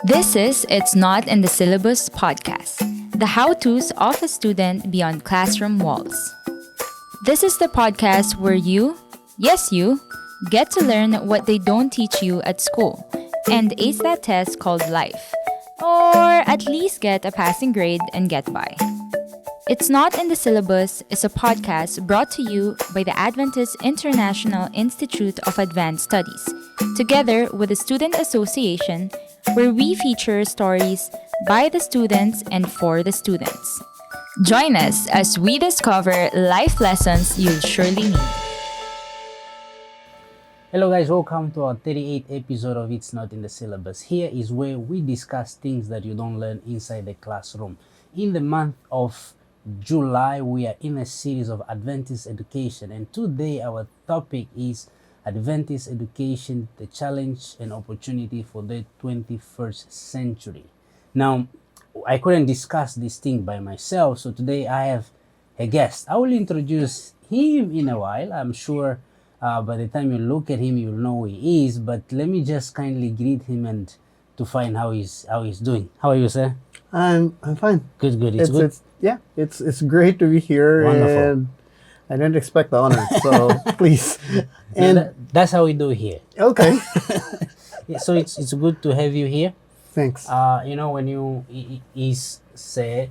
This is It's Not in the Syllabus podcast, the how-tos of a student beyond classroom walls. This is the podcast where you, yes you, get to learn what they don't teach you at school and ace that test called life, or at least get a passing grade and get by. It's Not in the Syllabus is a podcast brought to you by the Adventist International Institute of Advanced Studies, together with the Student Association, where we feature stories by the students and for the students. Join us as we discover life lessons you'll surely need. Hello guys, welcome to our 38th episode of It's Not in the Syllabus. Here is where we discuss things that you don't learn inside the classroom. In the month of July, we are in a series of Adventist Education, and today our topic is Adventist Education, the challenge and opportunity for the 21st century. Now, I couldn't discuss this thing by myself, so today I have a guest. I will introduce him in a while. I'm sure by the time you look at him, you'll know who he is, but let me just kindly greet him and to find how he's doing. How are you, sir? I'm fine. Good. It's good. It's great to be here. Wonderful. And I didn't expect the honor, so please. And that's how we do here. Okay. Yeah, so it's good to have you here. Thanks. When you say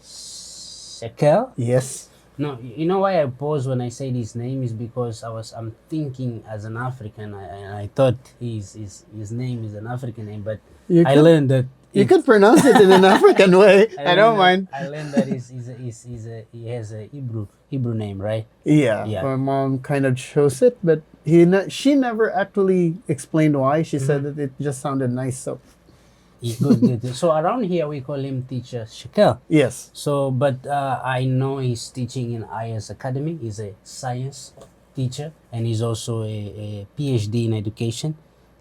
Shekel. Yes. No, you know why I pause when I say this name is because I'm thinking as an African, and I thought his name is an African name, but I learned that you could pronounce it in an African way. I don't mind. I learned that he has a Hebrew name, right? Yeah. Yeah. My mom kind of chose it, but she never actually explained why. She said that it just sounded nice. So. Good. So around here we call him Teacher Shekel. Yes. So, but I know he's teaching in IS Academy. He's a science teacher, and he's also a PhD in education.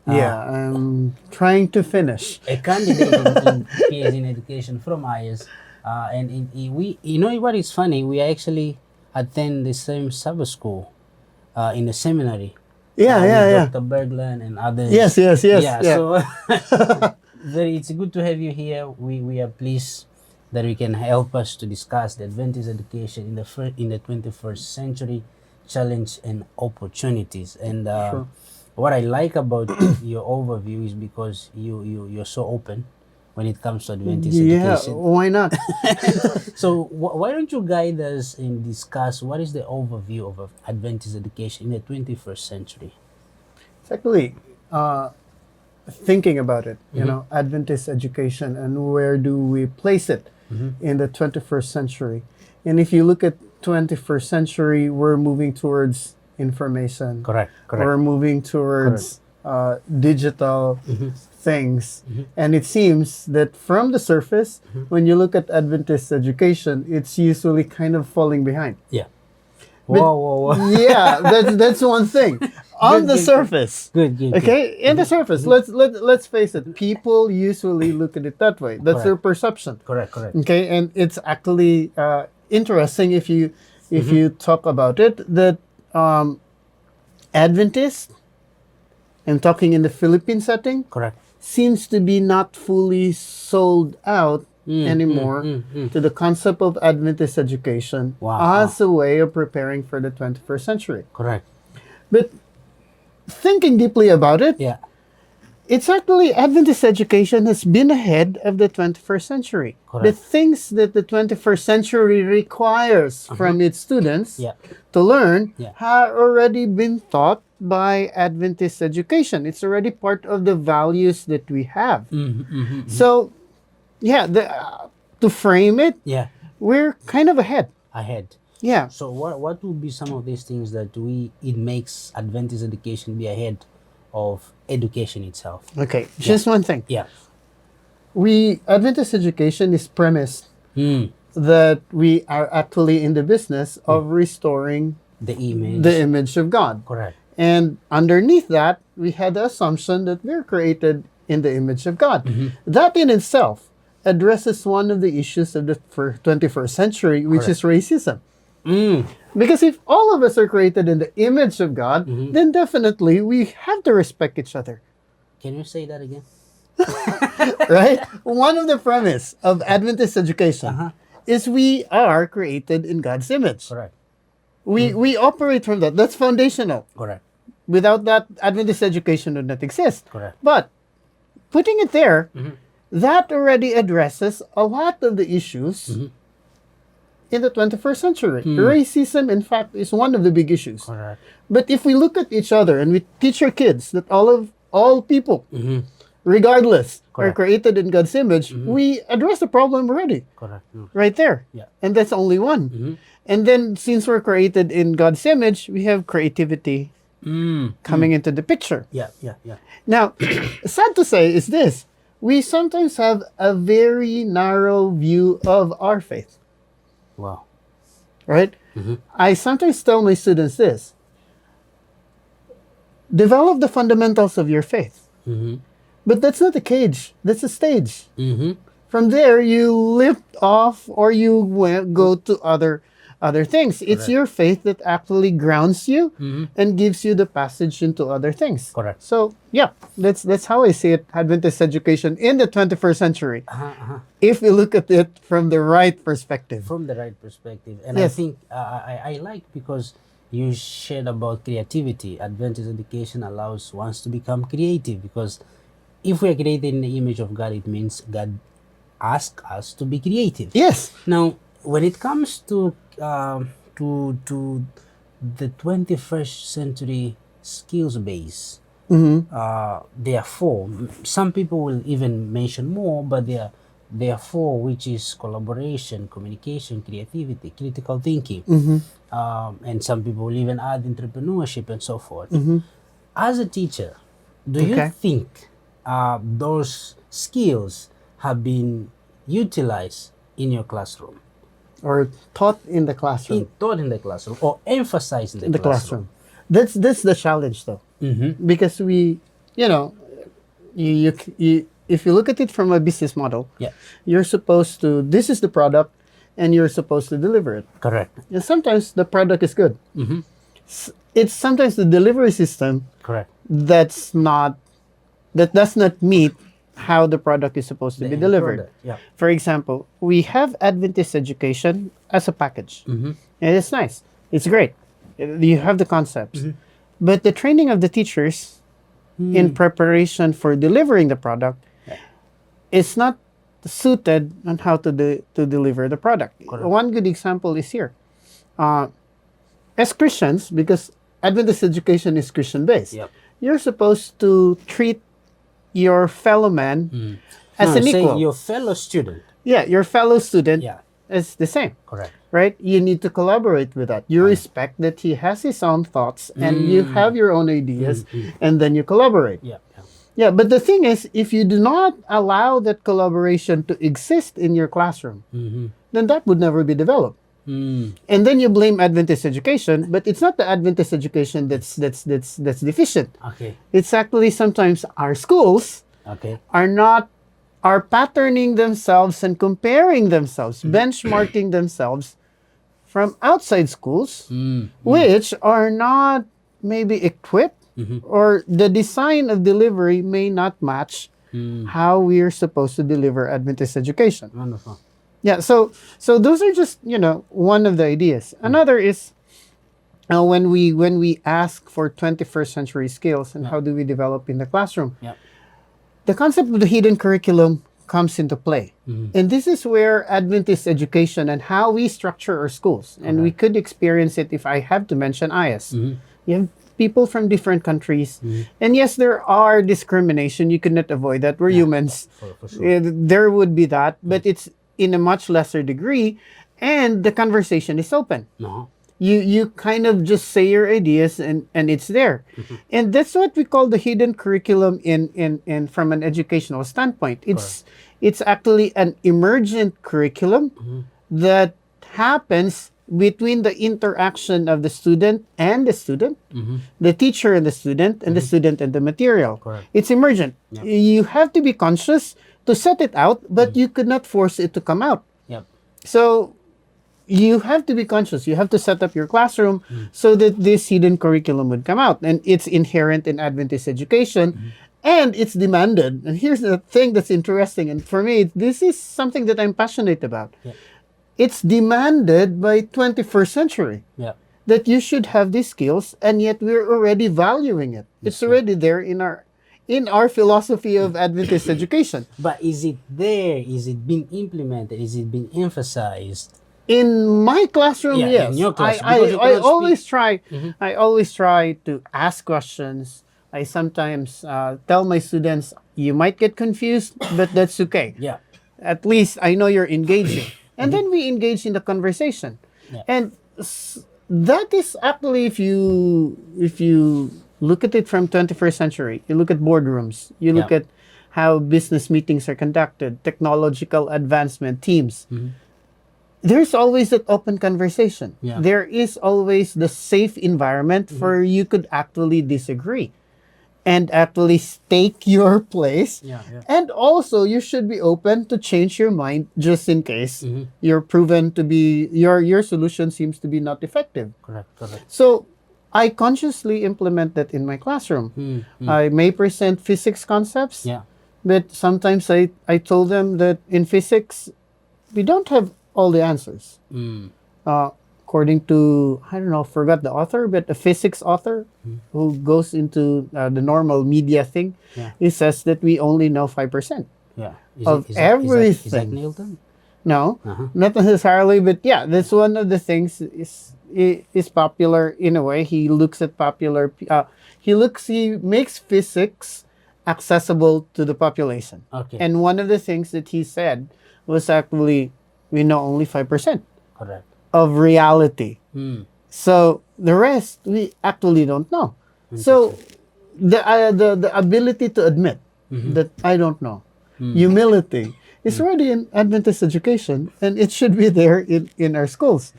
I'm trying to finish. A candidate in PhD in education from IS. What is funny? We actually attend the same Sabbath school in the seminary. Yeah. Dr. Berglund and others. Yes. Yeah. So it's good to have you here. We are pleased that we can help us to discuss the Adventist education in the 21st century challenge and opportunities. And Sure. What I like about your overview is because you're so open when it comes to Adventist education. Why not? So why don't you guide us and discuss what is the overview of Adventist education in the 21st century? It's actually thinking about it, Adventist education and where do we place it in the 21st century. And if you look at 21st century, we're moving towards information. Correct. We're moving towards digital things. And it seems that from the surface, when you look at Adventist education, it's usually kind of falling behind. Yeah. But- Whoa. Yeah, that's one thing. On the surface. Good. Okay, in the surface, let's face it. People usually look at it that way. That's their perception. Correct. Okay, and it's actually interesting if you talk about it that Adventist, I'm talking in the Philippine setting, Correct. seems to be not fully sold out anymore to the concept of Adventist education as a way of preparing for the 21st century. Correct. But thinking deeply about it, Yeah. it's actually Adventist education has been ahead of the 21st century. Correct. The things that the 21st century requires from its students Yeah. to learn Yeah. have already been taught by Adventist education. It's already part of the values that we have. So, to frame it, Yeah. we're kind of ahead. Ahead. Yeah. So what would be some of these things that it makes Adventist education be ahead of education itself? Okay. Just one thing. Yeah. Adventist education is premised that we are actually in the business of restoring The image. the image of God. Correct. And underneath that, we had the assumption that we're created in the image of God. That in itself addresses one of the issues of the 21st century, which is racism. Because if all of us are created in the image of God, then definitely we have to respect each other. Can you say that again? Right? One of the premise of Adventist education is we are created in God's image. Correct. We operate from that. That's foundational. Correct. Without that, Adventist education would not exist. Correct. But putting it there, that already addresses a lot of the issues in the 21st century. Racism, in fact, is one of the big issues. Correct. But if we look at each other and we teach our kids that all people, regardless, are Correct. created in God's image, we address the problem already, Correct. right there. Yeah. And that's only one. And then, since we're created in God's image, we have creativity coming into the picture. Yeah. Yeah. Yeah. Now, sad to say is this: we sometimes have a very narrow view of our faith, Wow. right? I sometimes tell my students this: develop the fundamentals of your faith. But that's not a cage, that's a stage. From there, you lift off or you go to other things. It's your faith that actually grounds you and gives you the passage into other things. Correct. So, yeah, that's how I see it, Adventist education in the 21st century. If we look at it from the right perspective. From the right perspective. And Yes. I think I like because you shared about creativity. Adventist education allows ones to become creative, because if we are created in the image of God, it means God asked us to be creative. Yes. Now, when it comes to the 21st century skills base, there are four. Some people will even mention more, but there are four, which is collaboration, communication, creativity, critical thinking, and some people will even add entrepreneurship and so forth. As a teacher, do you Okay. think those skills have been utilized in your classroom? Or taught in the classroom. Taught in the classroom, or emphasized in In the classroom. That's the challenge, though. Because we, you if you look at it from a business model, Yeah, you're supposed to, this is the product, and you're supposed to deliver it. correct. And sometimes the product is good. It's sometimes the delivery system Correct. that does not meet how the product is supposed to be delivered. Yeah. For example, we have Adventist education as a package. And it's nice. It's great. You have the concepts. But the training of the teachers in preparation for delivering the product is not suited on how to deliver the product. Correct. One good example is here. As Christians, because Adventist education is Christian-based, Yep. you're supposed to treat your fellow man as an Say equal. your fellow student. Yeah, your fellow student Yeah, is the same, correct. right? You need to collaborate with that. You respect that he has his own thoughts and you have your own ideas, and then you collaborate. Yeah, yeah. Yeah, but the thing is, if you do not allow that collaboration to exist in your classroom, then that would never be developed. And then you blame Adventist education, but it's not the Adventist education that's deficient. Okay, It's actually sometimes our schools okay. are patterning themselves and comparing themselves, benchmarking themselves from outside schools, which are not maybe equipped, or the design of delivery may not match how we're supposed to deliver Adventist education. Wonderful. Yeah, so those are just one of the ideas. Another is when we ask for 21st century skills and how do we develop in the classroom. Yeah. The concept of the hidden curriculum comes into play. And this is where Adventist education and how we structure our schools, and we could experience it if I have to mention IS. You have people from different countries. And yes, there are discrimination. You cannot avoid that. We're humans. For sure. There would be that, but it's in a much lesser degree, and the conversation is open. No. You kind of just say your ideas and it's there. And that's what we call the hidden curriculum in from an educational standpoint. It's actually an emergent curriculum that happens between the interaction of the student and the student, the teacher and the student and the material. Correct. It's emergent. Yep. You have to be conscious to set it out, but you could not force it to come out. Yep. So you have to be conscious. You have to set up your classroom so that this hidden curriculum would come out. And it's inherent in Adventist education And it's demanded. And here's the thing that's interesting. And for me, this is something that I'm passionate about. Yeah. It's demanded by 21st century Yeah. that you should have these skills, and yet we're already valuing it. It's Yes, already there in our philosophy of Adventist education. But is it there? Is it being implemented? Is it being emphasized? In my classroom, Yeah, yes. in your class, I, because you I cannot always try. Mhm. I always try to ask questions. I sometimes tell my students, "You might get confused, but that's okay. Yeah. At least I know you're engaging." And then we engage in the conversation. Yeah. And that is actually, if you look at it from 21st century, you look at boardrooms, you look Yeah. at how business meetings are conducted, technological advancement, teams. There's always that open conversation. Yeah. There is always the safe environment for you could actually disagree and actually stake your place. Yeah. Yeah. And also, you should be open to change your mind just in case you're proven to be, your solution seems to be not effective. Correct. Correct. So, I consciously implement that in my classroom. I may present physics concepts, Yeah. but sometimes I told them that in physics, we don't have all the answers. According to, I don't know, forgot the author, but a physics author who goes into the normal media thing, Yeah. he says that we only know 5%. Yeah. Of Isaac everything. Newton? No, Uh-huh. not necessarily, but yeah, that's one of the things is popular in a way. He looks at popular, he makes physics accessible to the population. Okay. And one of the things that he said was actually, we know only 5% Correct. of reality. So the rest we actually don't know. So the ability to admit that I don't know, humility is already in Adventist education, and it should be there in our schools.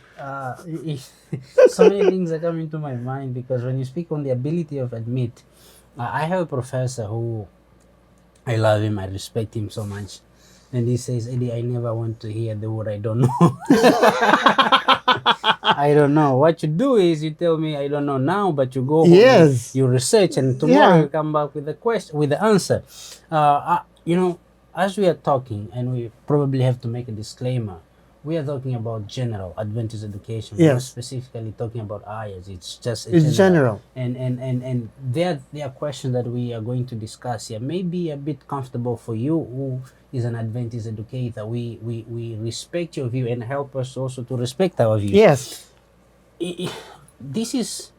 So many things are coming to my mind because when you speak on the ability of admit, I have a professor who I love him, I respect him so much. And he says, Eddie, I never want to hear the word I don't know. I don't know. What you do is you tell me I don't know now, but you go home, Yes. you research, and tomorrow Yeah. you come back with the question, with the answer. You know, as we are talking, and we probably have to make a disclaimer, we are talking about general Adventist education. We're not Yes. specifically talking about ayahs. It's just It's general. And there are questions that we are going to discuss here. Maybe a bit comfortable for you who is an Adventist educator. We respect your view and help us also to respect our views. Yes. This is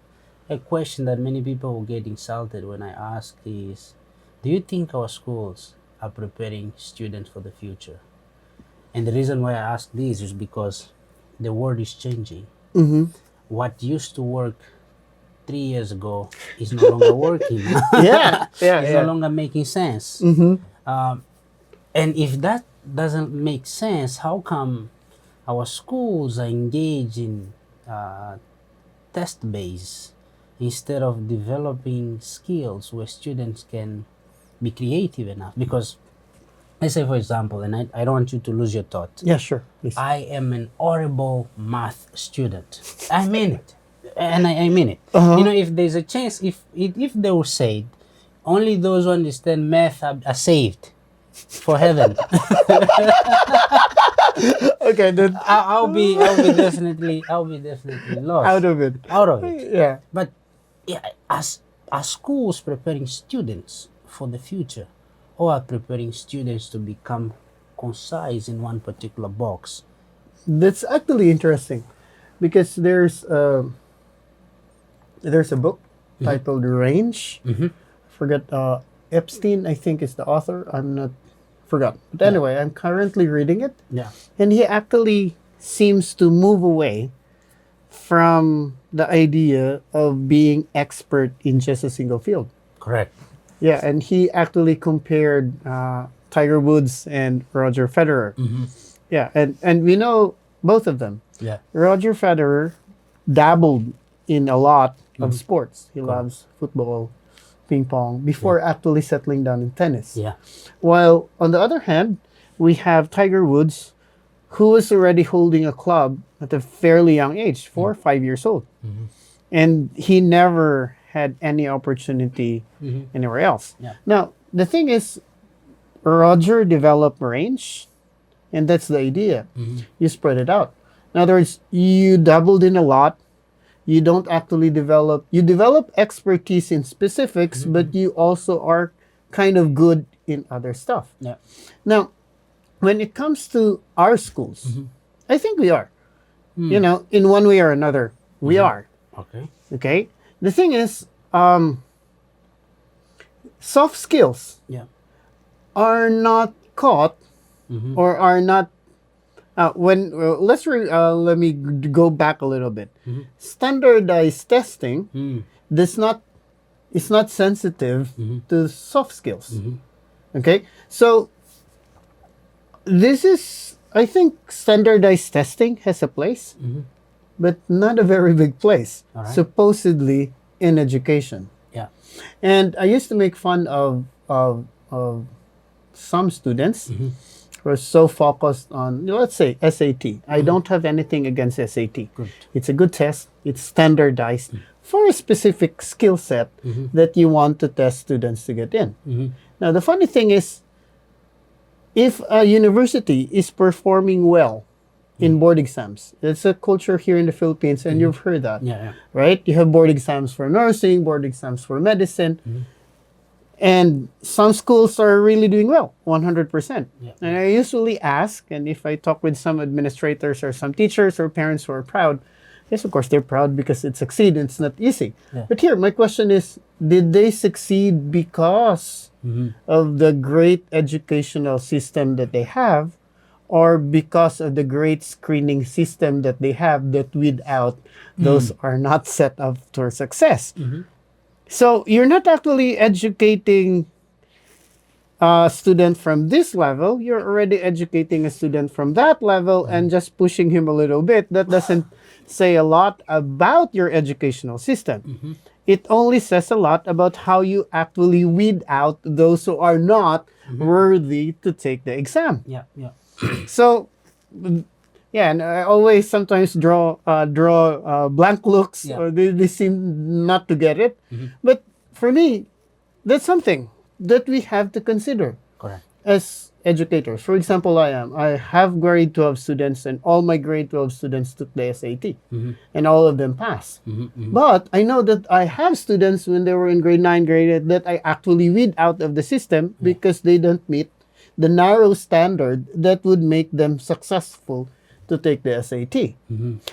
a question that many people will get insulted when I ask is, do you think our schools are preparing students for the future? And the reason why I ask this is because the world is changing. What used to work 3 years ago is no longer working. Yeah. Yeah. It's no longer making sense. And if that doesn't make sense, how come our schools are engaged in test-based instead of developing skills where students can be creative enough? Because let's say, for example, and I don't want you to lose your thought. Yeah, sure. Please. I am an horrible math student. I mean it. And I mean it. Uh-huh. You know, if there's a chance, if they were saved, only those who understand math are saved for heaven. Okay, then I'll be definitely lost. out of it. Out of it. Yeah. But yeah, are schools preparing students for the future, or are preparing students to become concise in one particular box? That's actually interesting, because there's a book titled Range. Forget Epstein, I think, is the author. I'm not forgot. But anyway, I'm currently reading it, Yeah. and he actually seems to move away from the idea of being expert in just a single field. Correct. Yeah, and he actually compared Tiger Woods and Roger Federer. Yeah, and we know both of them. Yeah. Roger Federer dabbled in a lot of sports. He loves football, ping pong, before actually settling down in tennis. Yeah. While on the other hand, we have Tiger Woods, who was already holding a club at a fairly young age, 4 or 5 years old. And he never had any opportunity anywhere else. Yeah. Now, the thing is, Roger developed range, and that's the idea. You spread it out. In other words, you dabbled in a lot. You don't actually you develop expertise in specifics, but you also are kind of good in other stuff. Yeah. Now, when it comes to our schools, I think we are. You know, in one way or another, we are. Okay. Okay? The thing is, soft skills Yeah. are not caught or are not let me go back a little bit. Standardized testing does not is not sensitive to soft skills. Okay, so this is, I think, standardized testing has a place, but not a very big place. All right. Supposedly in education. Yeah. And I used to make fun of some students who are so focused on, let's say, SAT. I don't have anything against SAT. Good. It's a good test. It's standardized for a specific skill set that you want to test students to get in. Now, the funny thing is, if a university is performing well in board exams, it's a culture here in the Philippines, and you've heard that. Yeah. Right? You have board exams for nursing, board exams for medicine. And some schools are really doing well, 100%. Yeah. And I usually ask, and if I talk with some administrators or some teachers or parents who are proud, yes, of course, they're proud because it succeeded. It's not easy. Yeah. But here, my question is, did they succeed because of the great educational system that they have, or because of the great screening system that they have that weed out those are not set up for success? So you're not actually educating a student from this level. You're already educating a student from that level and just pushing him a little bit. That doesn't say a lot about your educational system. It only says a lot about how you actually weed out those who are not worthy to take the exam. Yeah. Yeah. So, yeah, and I always sometimes draw blank looks, Yeah. or they seem not to get it. But for me, that's something that we have to consider Correct. as educators. For example, I have grade 12 students, and all my grade 12 students took the SAT, and all of them passed. But I know that I have students when they were in grade 9, grade 8, that I actually weed out of the system because they don't meet the narrow standard that would make them successful to take the SAT.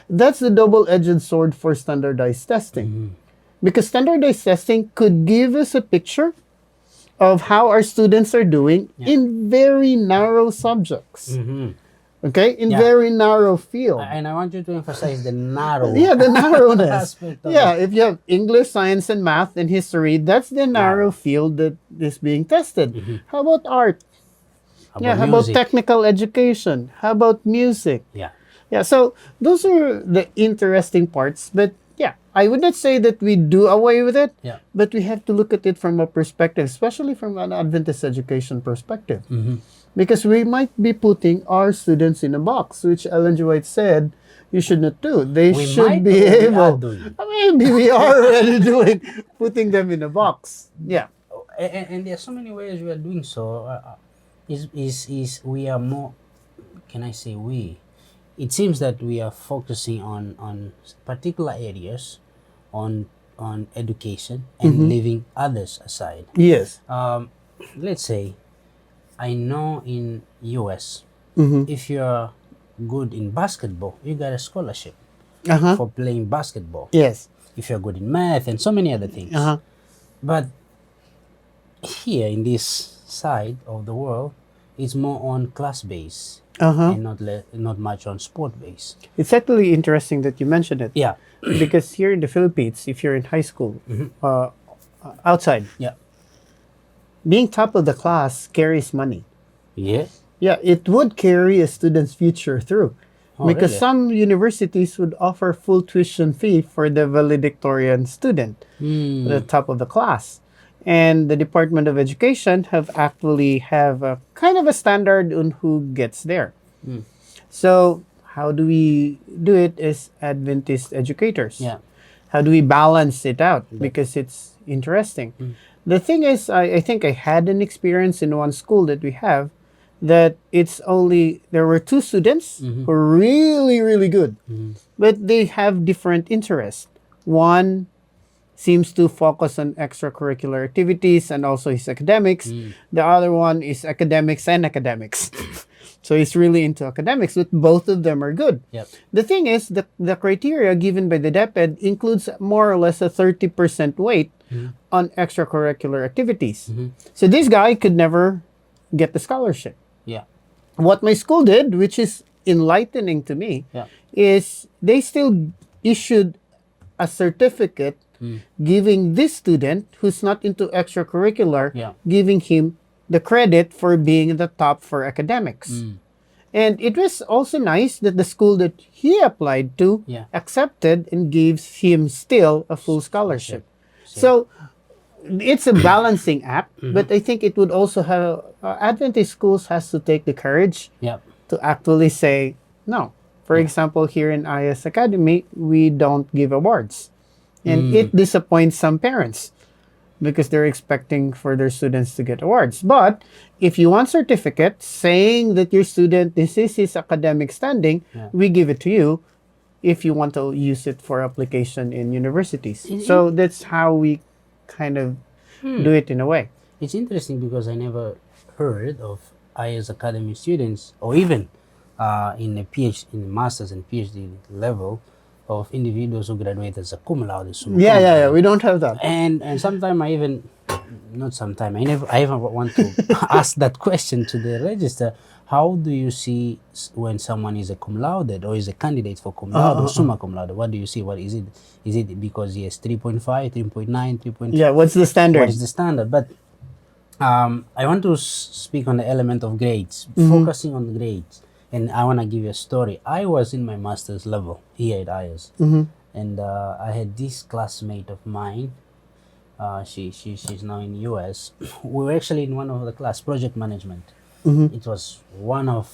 That's the double-edged sword for standardized testing. Because standardized testing could give us a picture of how our students are doing in very narrow subjects. Okay? In very narrow field. And I want you to emphasize the narrow. Yeah, the narrowness. aspect of Yeah, it. if you have English, science, and math, and history, that's the narrow field that is being tested. How about art? How about music? technical education? How about music? Yeah. Yeah, so those are the interesting parts. But yeah, I would not say that we do away with it, Yeah. but we have to look at it from a perspective, especially from an Adventist education perspective. Because we might be putting our students in a box, which Ellen G. White said you should not do. They We should might be or we are able. doing. Maybe we are already doing, putting them in a box. Yeah. And there are so many ways we are doing so. Is we are more, can I say we? It seems that we are focusing on particular areas, on education, and leaving others aside. Yes. Let's say, I know in US, if you're good in basketball, you got a scholarship for playing basketball. Yes. If you're good in math and so many other things. But here in this side of the world, it's more on class base and not much on sport base. It's actually interesting that you mentioned it. Yeah. Because here in the Philippines, if you're in high school, outside, Yeah. being top of the class carries money. Yeah. Yeah, it would carry a student's future through. Oh, Because really? some universities would offer full tuition fee for the valedictorian student, the top of the class. And the Department of Education have a kind of a standard on who gets there. So how do we do it as Adventist educators? Yeah. How do we balance it out? Because it's interesting. The thing is, I think I had an experience in one school that we have that there were two students who were really, really good, but they have different interests. One seems to focus on extracurricular activities and also his academics. The other one is academics and academics. So he's really into academics, but both of them are good. Yep. The thing is, the criteria given by the DepEd includes more or less a 30% weight on extracurricular activities. So this guy could never get the scholarship. Yeah. What my school did, which is enlightening to me, is they still issued a certificate giving this student who's not into extracurricular, giving him the credit for being the top for academics. And it was also nice that the school that he applied to accepted and gives him still a full scholarship. So it's a balancing act, but I think it would also have Adventist schools has to take the courage to actually say no. For example, here in IS Academy, we don't give awards. And it disappoints some parents because they're expecting for their students to get awards. But if you want certificate saying that your student, this is his academic standing, we give it to you if you want to use it for application in universities. So that's how we kind of do it in a way. It's interesting because I never heard of IS Academy students, or even in a master's and PhD level, of individuals who graduate as a cum laude. Yeah. We don't have that. And sometimes I even, I even want to ask that question to the register. How do you see when someone is a cum laude or is a candidate for cum laude or summa cum laude? What do you see? What is it? Is it because he has 3.5, 3.9, 3.5? Yeah, what's the standard? What is the standard? But I want to speak on the element of grades, focusing on grades. And I want to give you a story. I was in my master's level here at IS. And I had this classmate of mine. She's now in US. We were actually in one of the class, project management. It was one of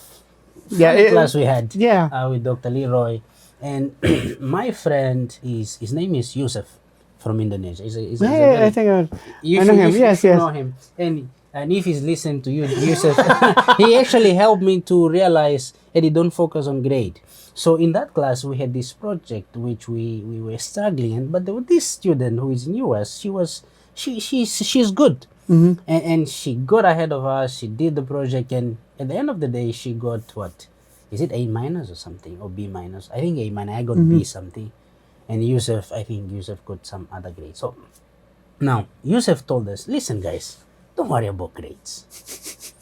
the class we had with Dr. Leroy. And my friend, his name is Yusuf from Indonesia. I think I know him. Yes. Know him. And if he's listening to you, Yusuf, he actually helped me to realize that he don't focus on grade. So in that class, we had this project which we were struggling, but there was this student who is in US. She's good, and she got ahead of us. She did the project, and at the end of the day, she got what? Is it A minus or something, or B minus? I think A minus. I got B something, and I think Yusuf got some other grade. So now Yusuf told us, listen, guys. Don't worry about grades.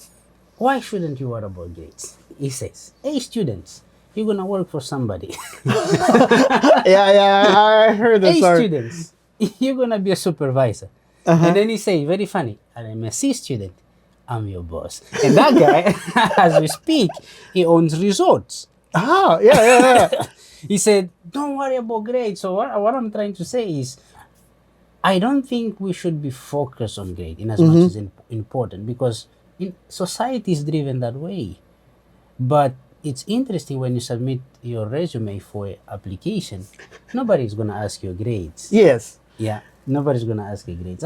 Why shouldn't you worry about grades? He says, hey, students, you're going to work for somebody. I heard that. Hey, students, you're going to be a supervisor. And then he says, very funny, I'm a C student. I'm your boss. And that guy, as we speak, he owns resorts. He said, don't worry about grades. So what I'm trying to say is, I don't think we should be focused on grade in as much as important, because society is driven that way. But it's interesting when you submit your resume for application, nobody's going to ask you grades. Yes. Yeah, nobody's going to ask you grades.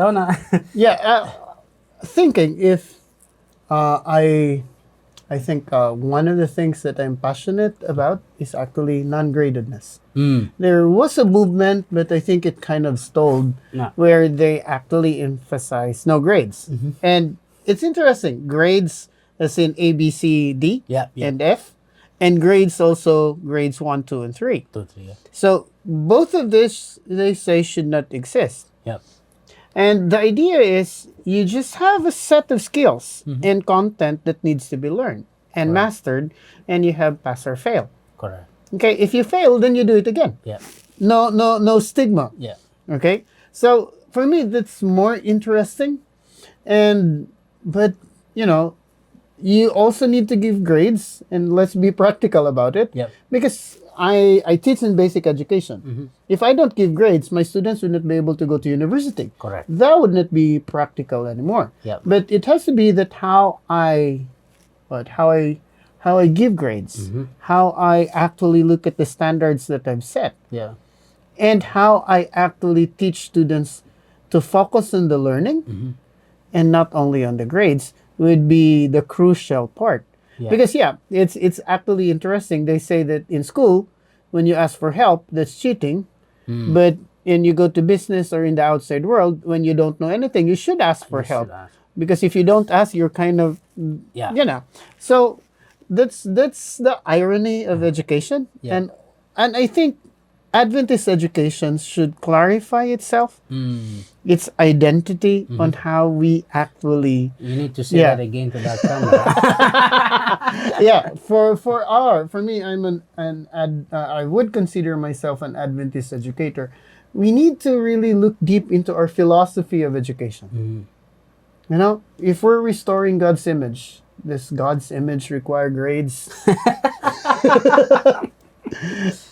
Thinking if I think one of the things that I'm passionate about is actually non-gradedness. There was a movement, but I think it kind of stalled, where they actually emphasize no grades. And it's interesting, grades as in A, B, C, D, and F, and grades also grades 1, 2, and 3. So both of this, they say, should not exist. And the idea is you just have a set of skills and content that needs to be learned and mastered, and you have pass or fail. Correct. Okay, if you fail, then you do it again. No stigma. Okay, so for me, that's more interesting. But you also need to give grades, and let's be practical about it. Because I teach in basic education. If I don't give grades, my students would not be able to go to university. Correct. That would not be practical anymore. But it has to be that how I give grades, how I actually look at the standards that I've set. and how I actually teach students to focus on the learning and not only on the grades would be the crucial part. Yeah. Because it's actually interesting. They say that in school, when you ask for help, that's cheating. But when you go to business or in the outside world, when you don't know anything, you should ask for You should help. ask. Because if you don't ask, you're kind of, Yeah. So that's the irony of education. Yeah. And I think Adventist education should clarify itself, its identity on how we actually. You need to say Yeah. that again to that camera. For me, I would consider myself an Adventist educator. We need to really look deep into our philosophy of education. If we're restoring God's image, does God's image require grades?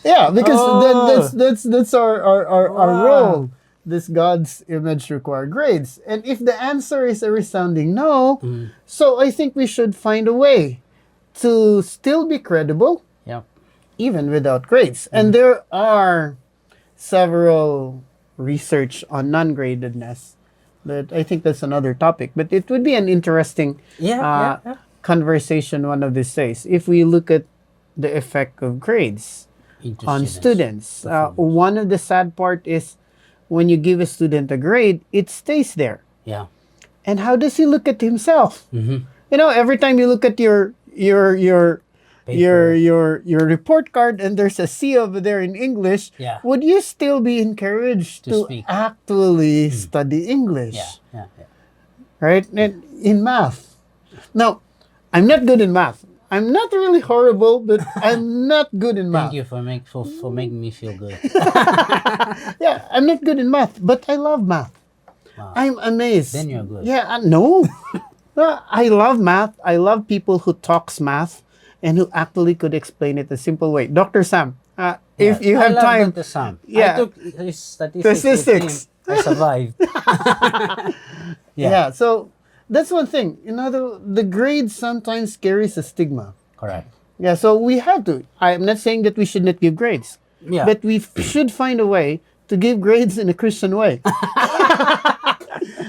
Yeah, because that's our role. Does God's image require grades? And if the answer is a resounding no, so I think we should find a way to still be credible, Yeah. even without grades. And there are several research on non-gradedness, but I think that's another topic. But it would be an interesting Yeah. conversation one of these days if we look at the effect of grades Into on students. One of the sad part is when you give a student a grade, it stays there. Yeah. And how does he look at himself? Every time you look at your report card and there's a C over there in English, Yeah. would you still be encouraged To to speak. actually study English? Yeah. Right? And in math. Now, I'm not good in math. I'm not really horrible, but I'm not good in math. Thank you for making me feel good. Yeah, I'm not good in math, but I love math. Wow. I'm amazed. Then you're good. Yeah, no. I love math. I love people who talks math and who actually could explain it a simple way. Dr. Sam, if you have time. Dr. Sam. Yeah. I took his statistics. With him. I survived. Yeah, so that's one thing. The grade sometimes carries a stigma. Correct. Yeah, so we have to. I'm not saying that we should not give grades. Yeah. But we should find a way to give grades in a Christian way.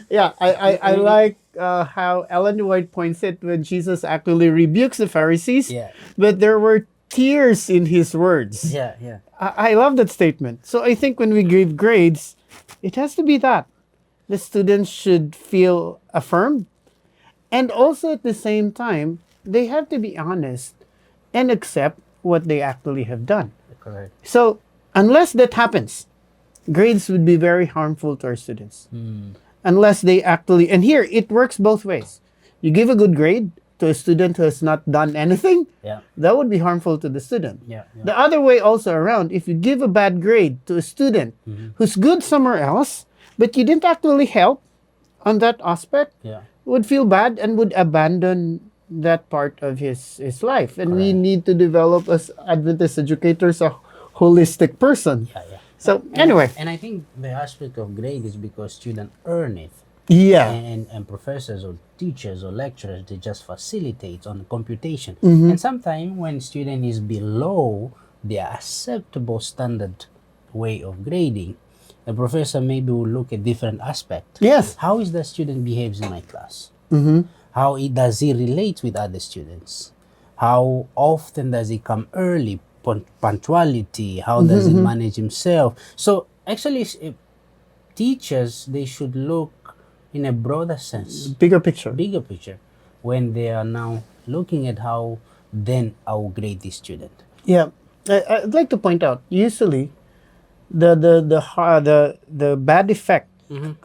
Yeah, I like how Ellen White points it when Jesus actually rebukes the Pharisees. Yeah. But there were tears in his words. Yeah. I love that statement. So I think when we give grades, it has to be that. The students should feel affirmed. And also at the same time, they have to be honest and accept what they actually have done. Correct. So unless that happens, grades would be very harmful to our students. Unless they actually, and here it works both ways. You give a good grade to a student who has not done anything, Yeah. that would be harmful to the student. Yeah. The other way also around, if you give a bad grade to a student who's good somewhere else, but you didn't actually help on that aspect, Yeah. would feel bad and would abandon that part of his life. And we need to develop as Adventist educators a holistic person. Yeah. So anyway, And I think the aspect of grade is because students earn it. yeah. And professors or teachers or lecturers, they just facilitate on computation. Mm-hmm. And sometimes when student is below the acceptable standard way of grading, the professor maybe will look at different aspect. Yes. How is the student behaves in my class? Mm-hmm. How does he relate with other students? How often does he come early? Punctuality. How does he manage himself? So actually, teachers, they should look in a broader sense, Bigger picture. bigger picture, when they are now looking at how then I'll grade the student. Yeah. I'd like to point out, usually, the bad effect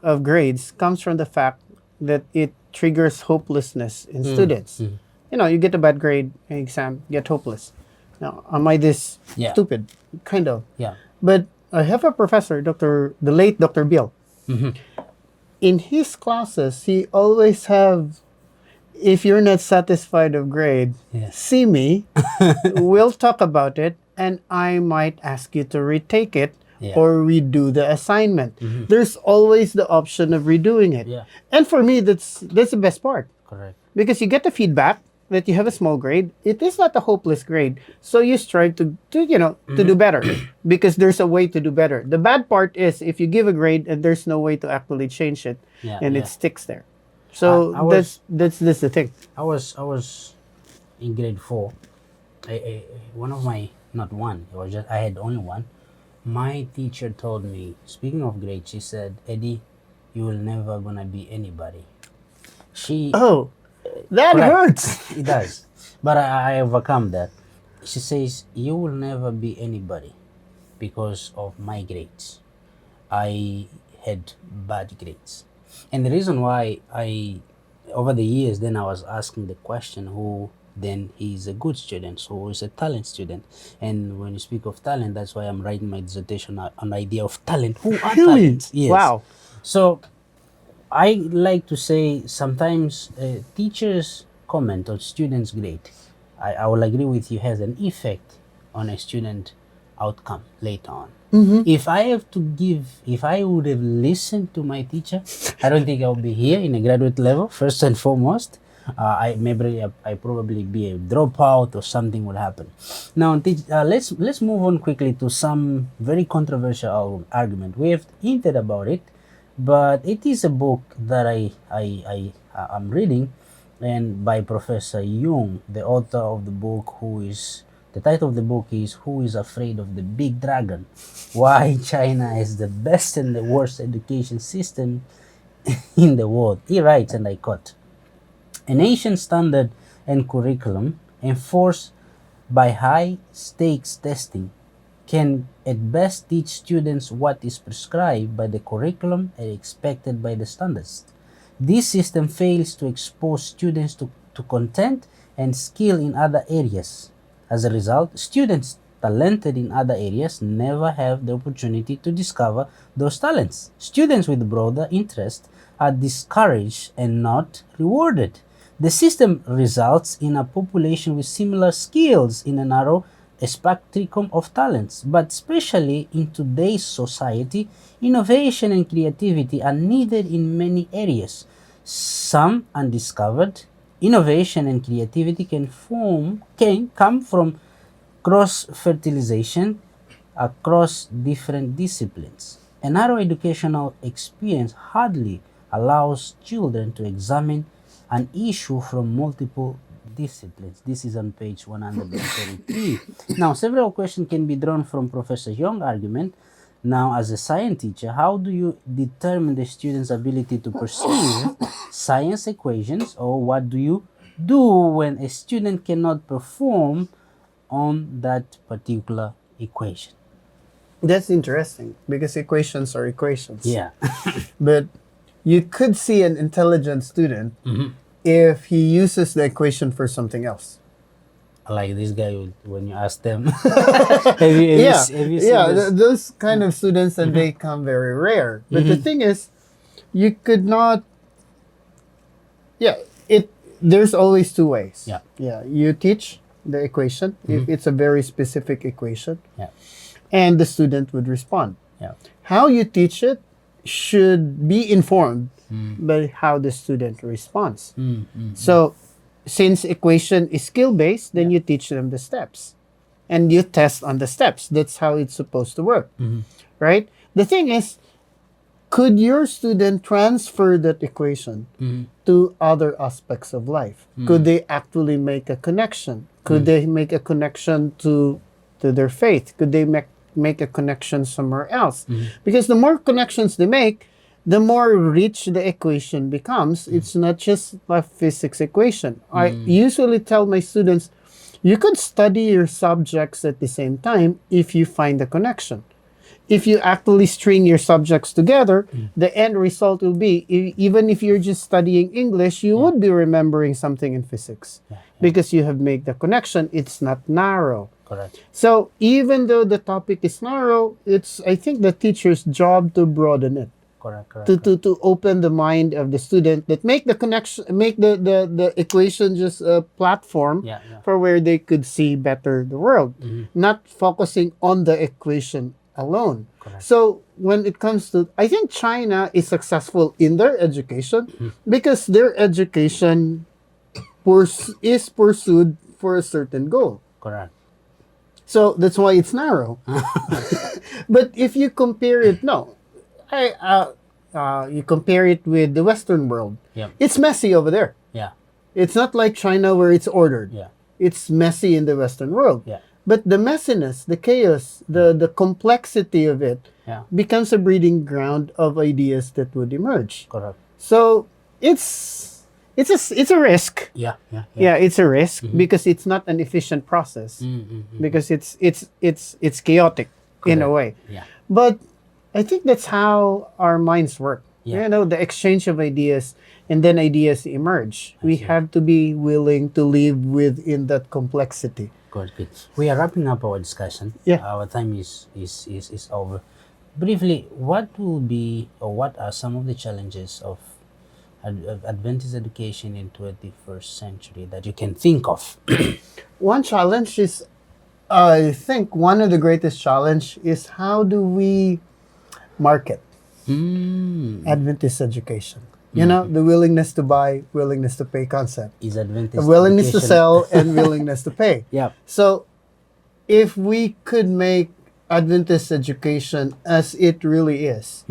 of grades comes from the fact that it triggers hopelessness in students. You get a bad grade in exam, get hopeless. Now, am I this Yeah. stupid? Kind of. Yeah. But I have a professor, the late Dr. Bill. In his classes, he always have, if you're not satisfied of grade, Yes. see me, we'll talk about it, and I might ask you to retake it Yeah. or redo the assignment. There's always the option of redoing it. Yeah. And for me, that's the best part. Correct. Because you get the feedback, that you have a small grade, it is not a hopeless grade. So you strive to do better because there's a way to do better. The bad part is if you give a grade and there's no way to actually change it, Yeah, and it yeah. sticks there. So I was that's the thing. I was in grade 4. One of my, not one, it was just I had only one. My teacher told me, speaking of grade, she said, "Eddie, you will never gonna be anybody." She Oh, that Correct. hurts. It does, but I overcome that. She says, "You will never be anybody because of my grades. I had bad grades." And the reason why over the years, then I was asking the question, who then is a good student, so who is a talent student? And when you speak of talent, that's why I'm writing my dissertation on the idea of talent. Who are Really? talents? Yes. Wow. So I like to say sometimes teachers' comment on students' grade, I will agree with you, has an effect on a student outcome later on. If I would have listened to my teacher, I don't think I would be here in a graduate level, first and foremost. I probably be a dropout or something would happen. Now, let's move on quickly to some very controversial argument. We have hinted about it, but it is a book that I'm reading, and by Professor Jung, the author of the book, the title of the book is "Who is Afraid of the Big Dragon? Why China is the best and the worst education system in the world." He writes, and I quote, "A nation standard and curriculum enforced by high stakes testing can at best teach students what is prescribed by the curriculum and expected by the standards. This system fails to expose students to content and skill in other areas. As a result, students talented in other areas never have the opportunity to discover those talents. Students with broader interests are discouraged and not rewarded. The system results in a population with similar skills in a narrow spectrum of talents, but especially in today's society, innovation and creativity are needed in many areas. Some undiscovered. Innovation and creativity can come from cross-fertilization across different disciplines. A narrow educational experience hardly allows children to examine an issue from multiple disciplines." This is on page 133. Now, several questions can be drawn from Professor Young's argument. Now, as a science teacher, how do you determine the student's ability to perceive science equations, or what do you do when a student cannot perform on that particular equation? That's interesting because equations are equations. Yeah. But you could see an intelligent student if he uses the equation for something else. Like this guy, when you ask them, have you seen this? Those kind of students, and they come very rare. But the thing is, you could not. Yeah, there's always two ways. Yeah. You teach the equation if it's a very specific equation, Yeah. and the student would respond. Yeah. How you teach it should be informed by how the student responds. So, since equation is skill-based, then you teach them the steps. And you test on the steps. That's how it's supposed to work. Right? The thing is, could your student transfer that equation to other aspects of life? Could they actually make a connection? Could they make a connection to their faith? Could they make a connection somewhere else? Because the more connections they make, the more rich the equation becomes. It's not just a physics equation. I usually tell my students, you could study your subjects at the same time if you find a connection. If you actually string your subjects together, the end result will be, even if you're just studying English, you would be remembering something in physics. Because you have made the connection. It's not narrow. Correct. So even though the topic is narrow, it's, I think, the teacher's job to broaden it. Correct. To open the mind of the student, that make the connection, make the equation just a platform for where they could see better the world, not focusing on the equation alone. Correct. So when it comes to, I think China is successful in their education because their education is pursued for a certain goal. Correct. So that's why it's narrow. But if you compare it, you compare it with the Western world. Yeah. It's messy over there. Yeah. It's not like China where it's ordered. Yeah. It's messy in the Western world. Yeah. But the messiness, the chaos, the complexity of it Yeah. becomes a breeding ground of ideas that would emerge. Correct. So it's a risk. Yeah. Yeah. Yeah, it's a risk because it's not an efficient process because it's chaotic in a way. Yeah. But I think that's how our minds work. Yeah. You know, the exchange of ideas and then ideas emerge. We see. have to be willing to live within that complexity. Good. Good. We are wrapping up our discussion. Yeah. Our time is over. Briefly, what will be or what are some of the challenges of Adventist education in 21st century that you can think of? One challenge is, I think one of the greatest challenge is how do we market Adventist education? You know, the willingness to buy, willingness to pay concept. Is Adventist The willingness to education- sell and willingness to pay. Yeah. So if we could make Adventist education as it really is,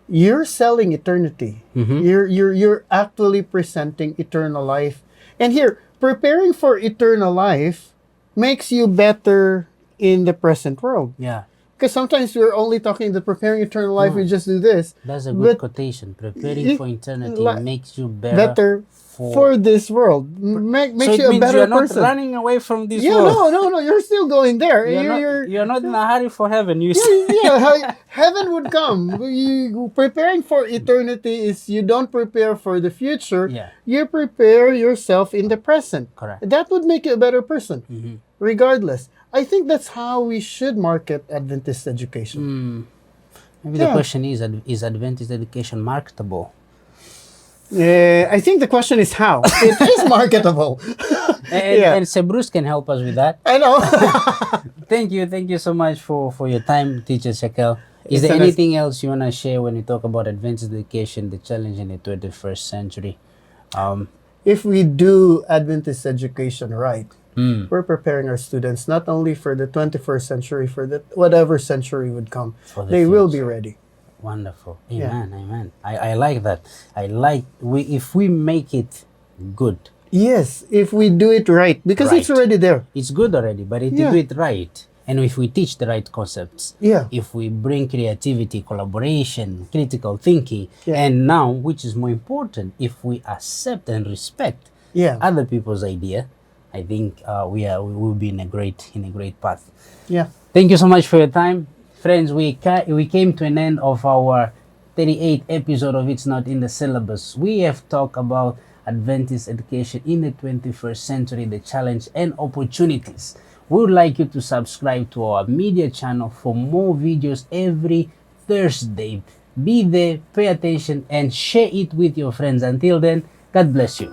you're selling eternity. You're actually presenting eternal life. And here, preparing for eternal life makes you better in the present world. Yeah. Because sometimes we're only talking the preparing eternal life, we just do this. That's a good But quotation. Preparing for eternity makes you better for this world. Makes so it you a means better you're not person. running away from this Yeah, world. no, you're still going there. You're not in a hurry for heaven. Heaven would come. You preparing for eternity is you don't prepare for the future. Yeah. You prepare yourself in the present. Correct. That would make you a better person, regardless. I think that's how we should market Adventist education. Maybe the question is Adventist education marketable? I think the question is how. It is marketable. And Bruce can help us with that. I know. Thank you so much for your time, Teacher Shekel. Is there It's a nice- anything else you want to share when you talk about Adventist education, the challenge in the 21st century? If we do Adventist education right, we're preparing our students not only for the 21st century, for the whatever century would come. For the They will be future. ready. Wonderful. Yeah. Amen. Amen. I like that. If we make it good, Yes, if we do it right, because it's Right. already there. it's good already, but if Yeah. we do it right, and if we teach the right concepts, Yeah. if we bring creativity, collaboration, critical thinking, Yeah. and now, which is more important, if we accept and respect Yeah. other people's idea, I think we will be in a great path. Yeah. Thank you so much for your time, friends. We came to an end of our 38th episode of It's Not in the Syllabus. We have talked about Adventist education in the 21st century, the challenge and opportunities. We would like you to subscribe to our media channel for more videos every Thursday. Be there, pay attention, and share it with your friends. Until then, God bless you.